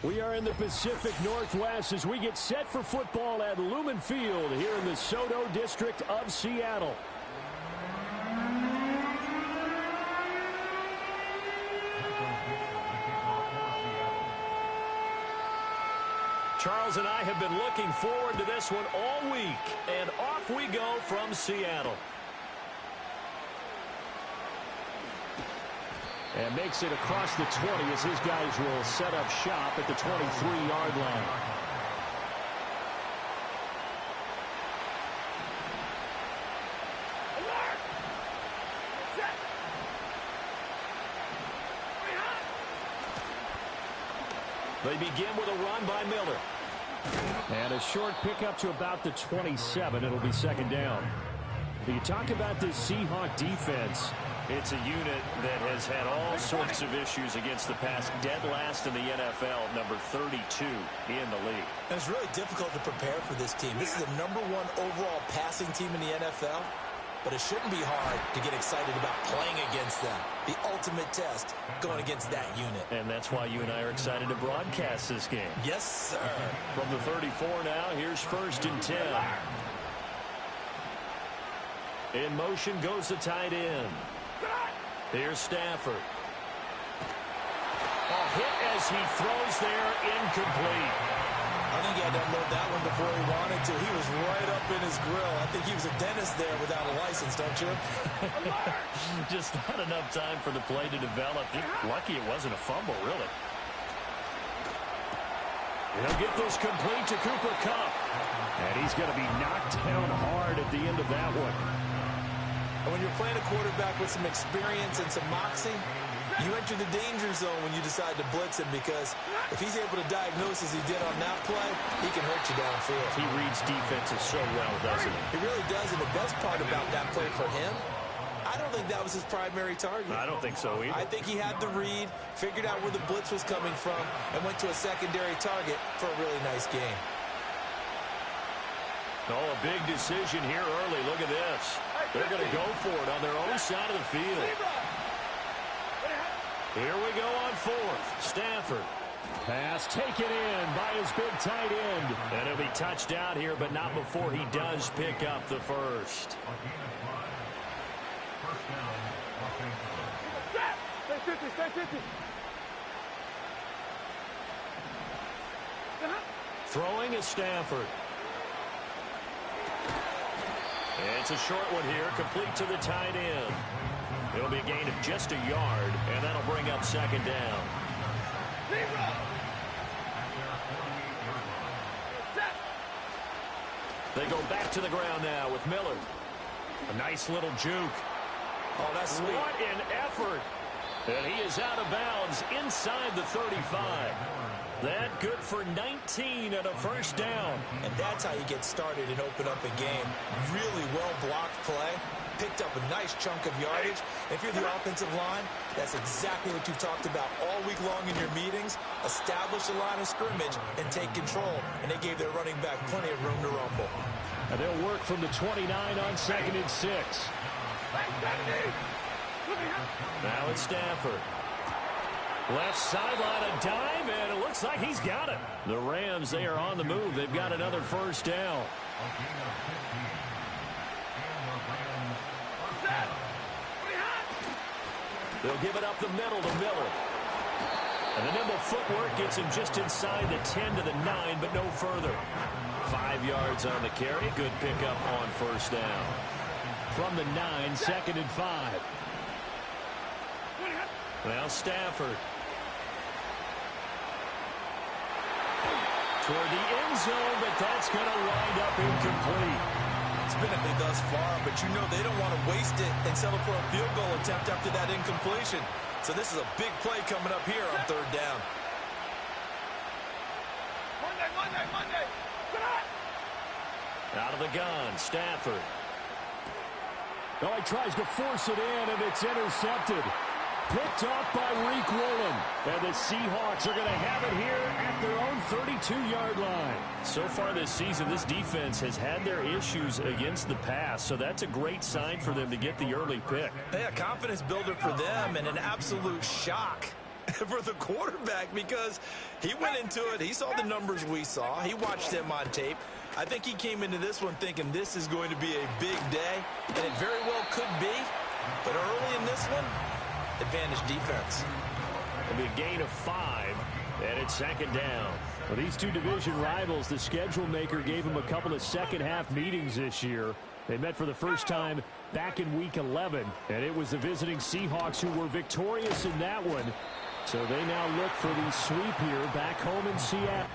We are in the Pacific Northwest as we get set for football at Lumen Field here in the Soto district of Seattle. Charles and I have been looking forward to this one all week, and off we go from Seattle. And makes it across the 20 as his guys will set up shop at the 23-yard line. They begin with a run by Miller. And a short pickup to about the 27. It'll be second down. You talk about this Seahawk defense. It's a unit that has had all sorts of issues against the pass. Dead last in the NFL, number 32 in the league. And it's really difficult to prepare for this team. This is the #1 overall passing team in the NFL. But it shouldn't be hard to get excited about playing against them. The ultimate test going against that unit. And that's why you and I are excited to broadcast this game. Yes, sir. From the 34 now, here's 1st and 10. In motion goes the tight end. Here's Stafford. A hit as he throws there, incomplete. I think he had to unload that one before he wanted to. He was right up in his grill. I think he was a dentist there without a license, don't you? Just not enough time for the play to develop. Lucky it wasn't a fumble, really. He'll get this complete to Cooper Kupp. And he's going to be knocked down hard at the end of that one. And when you're playing a quarterback with some experience and some moxie, you enter the danger zone when you decide to blitz him, because if he's able to diagnose as he did on that play, he can hurt you downfield. He reads defenses so well, doesn't he? He really does, and the best part about that play for him, I don't think that was his primary target. I don't think so either. I think he had the read, figured out where the blitz was coming from, and went to a secondary target for a really nice game. Oh, a big decision here early. Look at this. They're going to go for it on their own side of the field. Here we go on 4th. Stafford. Pass taken in by his big tight end. And he'll be touched out here, but not before he does pick up the first. Throwing is Stafford. It's a short one here, complete to the tight end. It'll be a gain of just a yard, and that'll bring up second down. They go back to the ground now with Miller. A nice little juke. Oh, that's sweet. What an effort. And he is out of bounds inside the 35. That good for 19 and a first down. And that's how you get started and open up a game. Really well-blocked play. Picked up a nice chunk of yardage. If you're the offensive line, that's exactly what you've talked about all week long in your meetings. Establish a line of scrimmage and take control. And they gave their running back plenty of room to rumble. And they'll work from the 29 on 2nd and 6. Now it's Stafford. Left sideline, a dive, and it looks like he's got it. The Rams, they are on the move. They've got another first down. They'll give it up the middle to Miller. And the nimble footwork gets him just inside the 10 to the 9, but no further. 5 yards on the carry. Good pickup on first down. From the 9, 2nd and 5. Now Stafford. Toward the end zone, but that's going to wind up incomplete. It's been a big thus far, but you know they don't want to waste it and settle for a field goal attempt after that incompletion. So this is a big play coming up here on 3rd down. Monday. Out of the gun, Stafford. Oh, he tries to force it in, and it's intercepted. Picked off by Reek Woolen. And the Seahawks are going to have it here at their own 32-yard line. So far this season, this defense has had their issues against the pass, so that's a great sign for them to get the early pick. Yeah, confidence builder for them and an absolute shock for the quarterback because he went into it. He saw the numbers we saw. He watched them on tape. I think he came into this one thinking this is going to be a big day, and it very well could be. But early in this one, advantage defense. It'll be a gain of 5, and it's second down. Well, these two division rivals, the schedule maker gave them a couple of second-half meetings this year. They met for the first time back in Week 11, and it was the visiting Seahawks who were victorious in that one. So they now look for the sweep here back home in Seattle.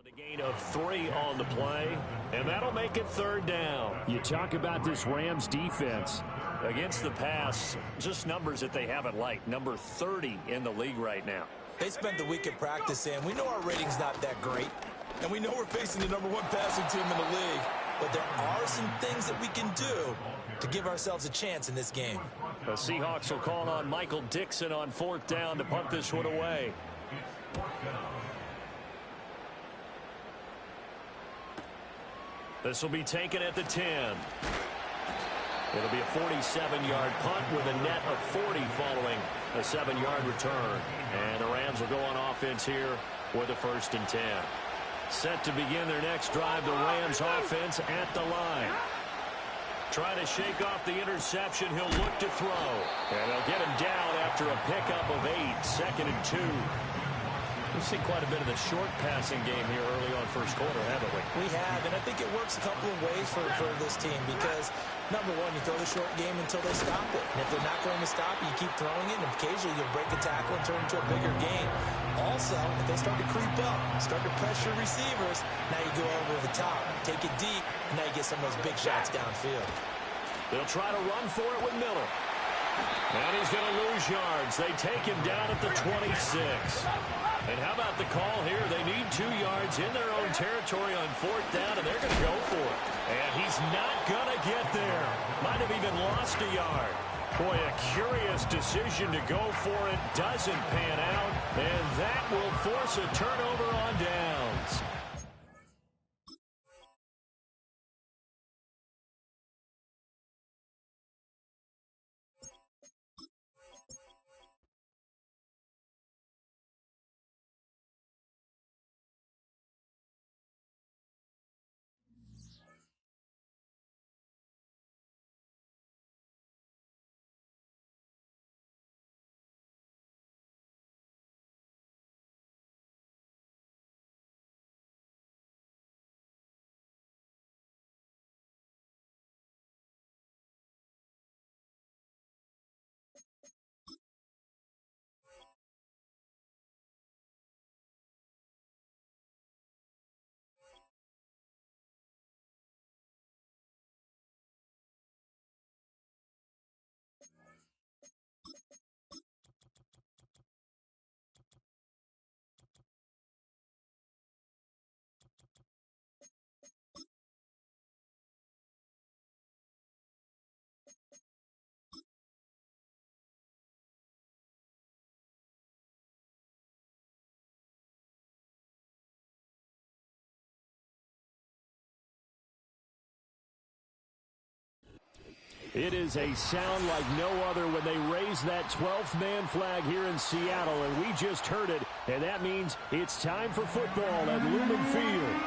A gain of 3 on the play, and that'll make it third down. You talk about this Rams defense. Against the pass, just numbers that they haven't liked. Number 30 in the league right now. They spent the week at practice, and we know our rating's not that great. And we know we're facing the #1 passing team in the league. But there are some things that we can do to give ourselves a chance in this game. The Seahawks will call on Michael Dixon on 4th down to punt this one away. This will be taken at the 10. It'll be a 47-yard punt with a net of 40 following a 7-yard return. And the Rams will go on offense here with a 1st and 10. Set to begin their next drive, the Rams offense at the line. Trying to shake off the interception, he'll look to throw. And they'll get him down after a pickup of 8, 2nd and 2. We've seen quite a bit of the short passing game here early on first quarter, haven't we? We have, and I think it works a couple of ways for this team because, number one, you throw the short game until they stop it. And if they're not going to stop it, you keep throwing it, and occasionally you'll break a tackle and turn it into a bigger gain. Also, if they start to creep up, start to pressure receivers, now you go over the top, take it deep, and now you get some of those big shots downfield. They'll try to run for it with Miller. And he's going to lose yards. They take him down at the 26. And how about the call here? They need 2 yards in their own territory on 4th down, and they're going to go for it. And he's not going to get there. Might have even lost a yard. Boy, a curious decision to go for it. Doesn't pan out, and that will force a turnover on downs. It is a sound like no other when they raise that 12th man flag here in Seattle, and we just heard it, and that means it's time for football at Lumen Field.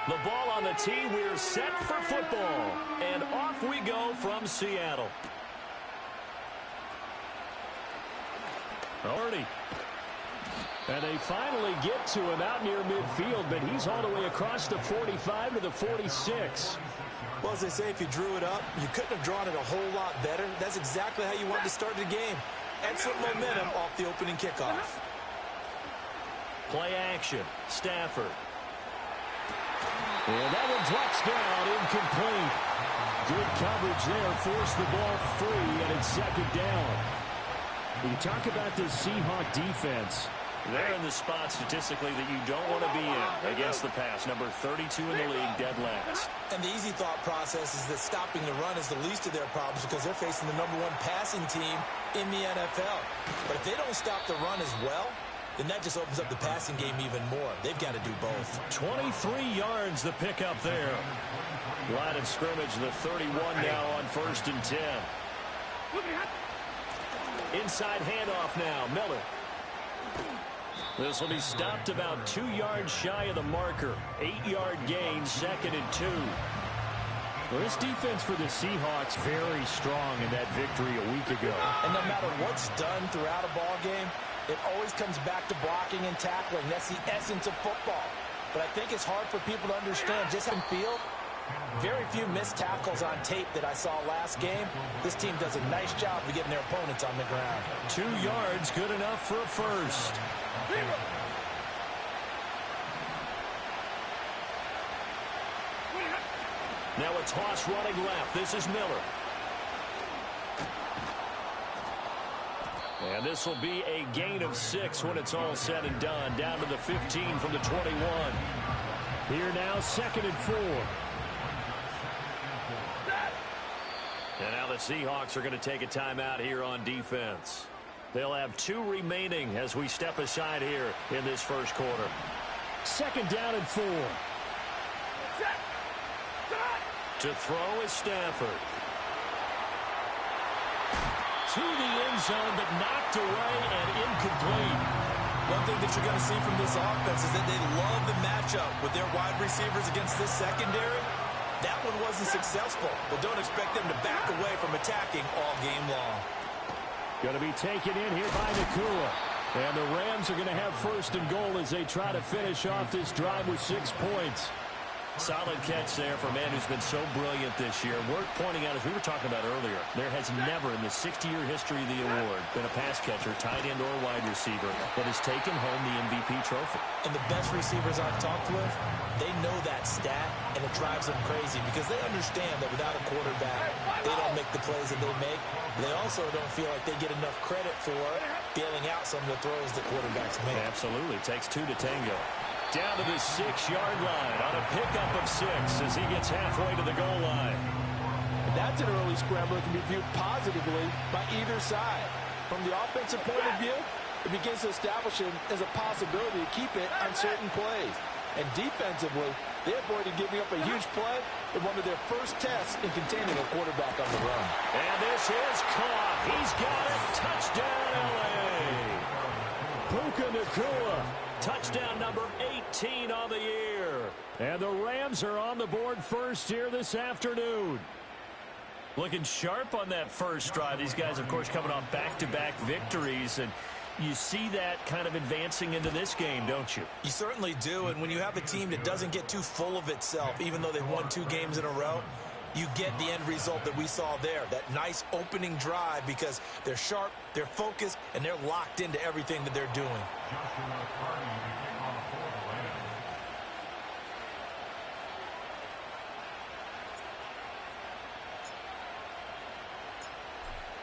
The ball on the tee, we're set for football, and off we go from Seattle. Already. And they finally get to him out near midfield, but he's all the way across the 45 to the 46. Well, as they say, if you drew it up, you couldn't have drawn it a whole lot better. That's exactly how you wanted to start the game. Excellent momentum off the opening kickoff. Play action. Stafford. And that one drops down, incomplete. Good coverage there, forced the ball free, and it's second down. We talk about this Seahawk defense. They're in the spot statistically that you don't want to be in against the pass. Number 32 in the league, dead last. And the easy thought process is that stopping the run is the least of their problems because they're facing the #1 passing team in the NFL. But if they don't stop the run as well, then that just opens up the passing game even more. They've got to do both. 23 yards the pickup there. Line of scrimmage, the 31 now on 1st and 10. Inside handoff now, Miller. This will be stopped about 2 yards shy of the marker. 8-yard gain, 2nd and 2. Well, this defense for the Seahawks very strong in that victory a week ago. And no matter what's done throughout a ball game, it always comes back to blocking and tackling. That's the essence of football. But I think it's hard for people to understand just how they feel. Very few missed tackles on tape that I saw last game. This team does a nice job of getting their opponents on the ground. 2 yards, good enough for a first. Now a toss running left. This is Miller. And this will be a gain of 6 when it's all said and done. Down to the 15 from the 21. Here now, 2nd and 4. And now the Seahawks are going to take a timeout here on defense. They'll have 2 remaining as we step aside here in this first quarter. 2nd down and 4. To throw is Stafford. To the end zone, but knocked away and incomplete. One thing that you're going to see from this offense is that they love the matchup with their wide receivers against this secondary. That one wasn't successful, but don't expect them to back away from attacking all game long. Going to be taken in here by Nakua. And the Rams are going to have 1st and goal as they try to finish off this drive with 6 points. Solid catch there for a man who's been so brilliant this year. Worth pointing out, as we were talking about earlier, there has never in the 60-year history of the award been a pass catcher, tight end, or wide receiver that has taken home the MVP trophy. And the best receivers I've talked with, they know that stat, and it drives them crazy because they understand that without a quarterback, they don't make the plays that they make. They also don't feel like they get enough credit for bailing out some of the throws that quarterbacks make. Absolutely. Takes 2 to tango. Down to the 6-yard line on a pickup of 6 as he gets halfway to the goal line. That's an early scramble that can be viewed positively by either side. From the offensive point of view, it begins to establish him as a possibility to keep it on certain plays. And defensively, they avoided giving up a huge play in one of their first tests in containing a quarterback on the run. And this is caught. He's got it. Touchdown, L.A. Puka Nakua. Touchdown number 18 on the year. And the Rams are on the board first here this afternoon. Looking sharp on that first drive. These guys, of course, coming off back-to-back victories. And you see that kind of advancing into this game, don't you? You certainly do. And when you have a team that doesn't get too full of itself, even though they've won 2 games in a row, you get the end result that we saw there. That nice opening drive because they're sharp, they're focused, and they're locked into everything that they're doing.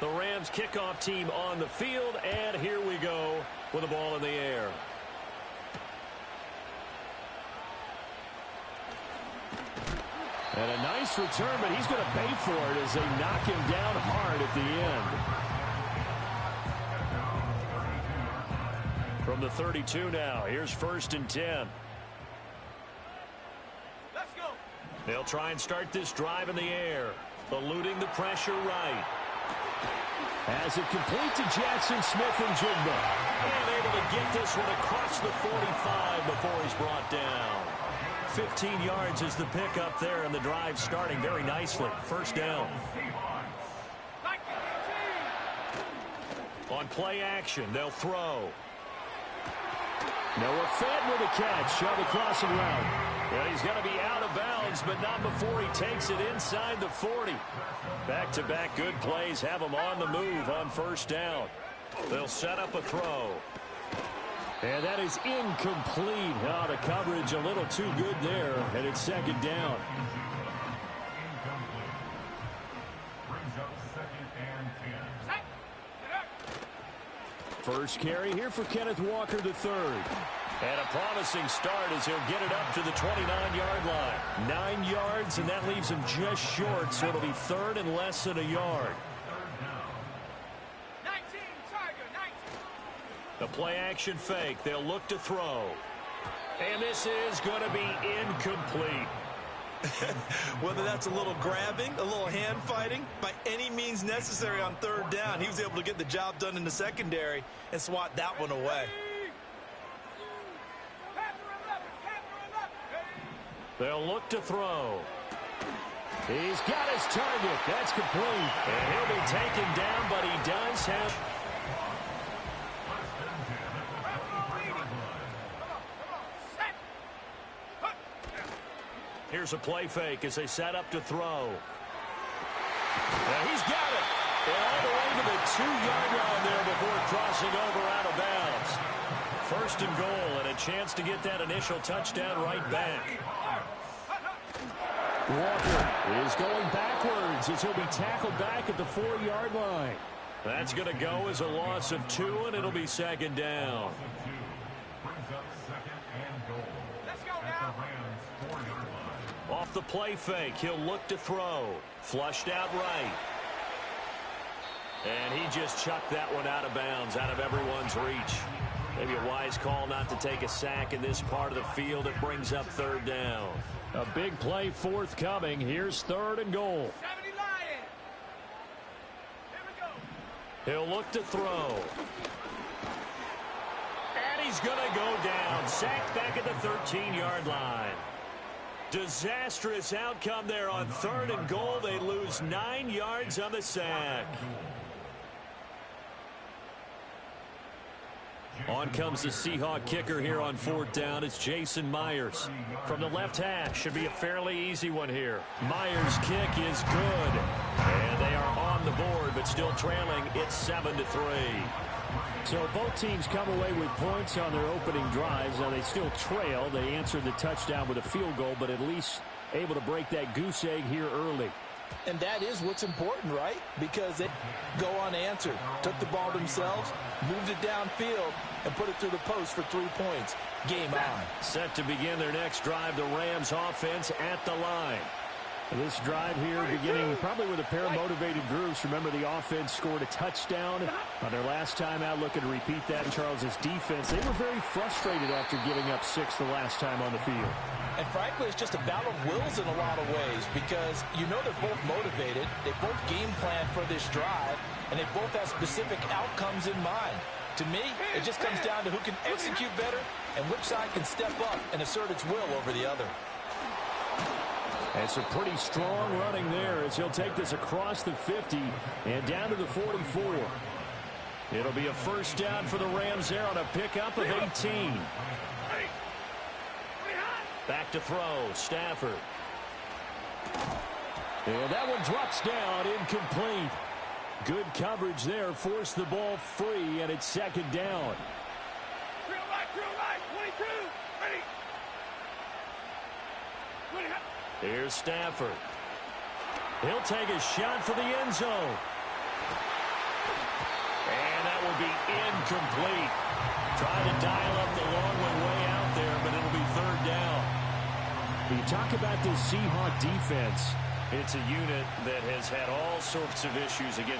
The Rams kickoff team on the field, and here we go with the ball in the air. And a nice return, but he's going to pay for it as they knock him down hard at the end. From From the 32 now, here's 1st and 10. Let's go. They'll try and start this drive in the air, eluding the pressure right. As it complete to Jackson Smith and Jigba. And able to get this one across the 45 before he's brought down. 15 yards is the pickup there, and the drive starting very nicely. 1st down. On play action, they'll throw. Noah Fant with a catch on the crossing route. Well, he's going to be out of bounds, but not before he takes it inside the 40. Back-to-back good plays have him on the move on 1st down. They'll set up a throw. And that is incomplete. Oh, the coverage a little too good there, and it's 2nd down. First carry here for Kenneth Walker III. And a promising start as he'll get it up to the 29-yard line. 9 yards, and that leaves him just short, so it'll be 3rd and less than a yard. 19, Tiger, 19. The play-action fake. They'll look to throw. And this is going to be incomplete. Whether that's a little grabbing, a little hand fighting, by any means necessary on 3rd down, he was able to get the job done in the secondary and swat that one away. They'll look to throw. He's got his target. That's complete. And he'll be taken down, but he does have... Here's a play fake as they set up to throw. And he's got it. And all the way to the 2-yard line there before crossing over out of bounds. 1st and goal, and a chance to get that initial touchdown right back. Walker is going backwards as he'll be tackled back at the 4-yard line. That's going to go as a loss of 2, and it'll be 2nd down. Let's go now. Off the play fake, he'll look to throw. Flushed out right. And he just chucked that one out of bounds, out of everyone's reach. Maybe a wise call not to take a sack in this part of the field. It brings up 3rd down. A big play forthcoming. Here's 3rd and goal. 70 Lions. Here we go. He'll look to throw. And he's going to go down. Sacked back at the 13-yard line. Disastrous outcome there on 3rd and goal. They lose 9 yards on the sack. On comes the Seahawk kicker here on 4th down. It's Jason Myers. From the left hash, should be a fairly easy one here. Myers' kick is good. And they are on the board, but still trailing. It's 7-3. So both teams come away with points on their opening drives. Now they still trail. They answered the touchdown with a field goal, but at least able to break that goose egg here early. And that is what's important, right? Because they go unanswered. Took the ball themselves, moved it downfield, and put it through the post for 3 points. Game on. Set to begin their next drive, the Rams offense at the line. This drive here beginning probably with a pair of motivated groups. Remember, the offense scored a touchdown on their last time out. Looking to repeat that in Charles's defense. They were very frustrated after giving up 6 the last time on the field. And frankly, it's just a battle of wills in a lot of ways because you know they're both motivated. They both game plan for this drive, and they both have specific outcomes in mind. To me, it just comes down to who can execute better and which side can step up and assert its will over the other. It's a pretty strong running there as he'll take this across the 50 and down to the 44. It'll be a 1st down for the Rams there on a pickup of 18. Back to throw, Stafford. And that one drops down, incomplete. Good coverage there, forced the ball free, and it's 2nd down. Drill right, 22, ready. Here's Stafford. He'll take a shot for the end zone. And that will be incomplete. Try to dial up the long one way out there, but it'll be 3rd down. You talk about this Seahawk defense. It's a unit that has had all sorts of issues against